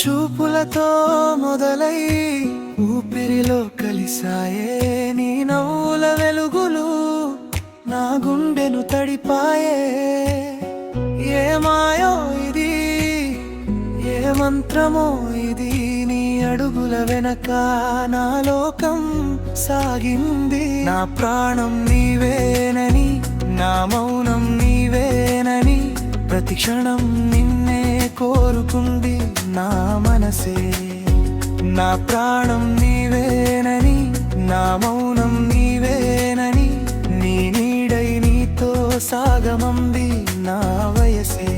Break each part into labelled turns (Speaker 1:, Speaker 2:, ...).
Speaker 1: చూపులతో మొదలై ఊపిరిలో కలిసాయే నీ నవ్వుల వెలుగులు నా గుండెను తడిపాయే. ఏ మాయో ఇది, ఏ మంత్రమో ఇది, నీ అడుగుల వెనక నా లోకం సాగింది. నా ప్రాణం నీవేనని, నా మౌనం నీవేనని, ప్రతి క్షణం నిన్నే కోరుకుంది నా మనసే. నా ప్రాణం నీవేనని, నా మౌనం నీవేనని, నీ నీడై నీతో సాగమంది నా వయసే.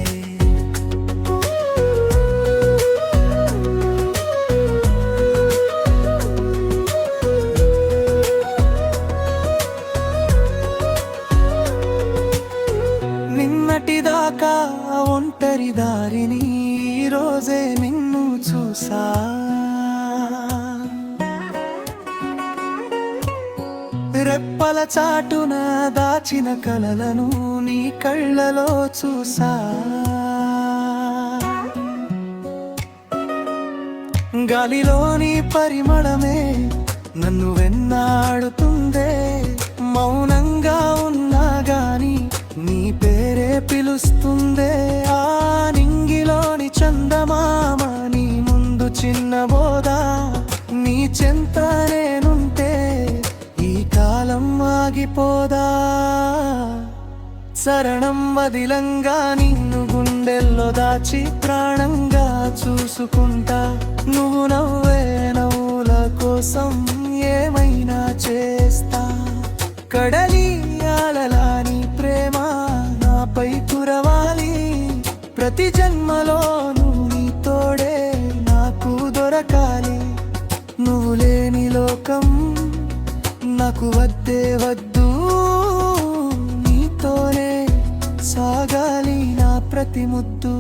Speaker 1: నిన్నటిదాకా ఒంటరి దారిని ఈరోజే నిన్ను చూసా. రెప్పల చాటున దాచిన కలలను నీ కళ్ళలో చూసా. గాలిలోని పరిమళమే నన్ను వెన్నాడుతుందే. మౌనంగా ఉన్నా గాని నీ పేరే పిలుస్తుందే. ఆ నింగిలోని చందమామ నీ ముందు చిన్నబోదా. నీ చెంత నేనుంటే ఈ కాలం ఆగిపోదా. శరణం వదిలంగా నిన్ను గుండెల్లో దాచి ప్రాణంగా చూసుకుంటా. నువ్వు నవ్వే నవ్వుల కోసం ఏమైనా చేస్తా. కడలి అలలా నీ ప్రేమ నాపై కురవాలి. ప్రతి జన్మలోనూ నీ తోడే నాకు దొరకాలి. నువ్వు లేని లోకం నాకు వద్దే వద్దు. నీతోనే సాగాలి నా ప్రతి ముద్దు.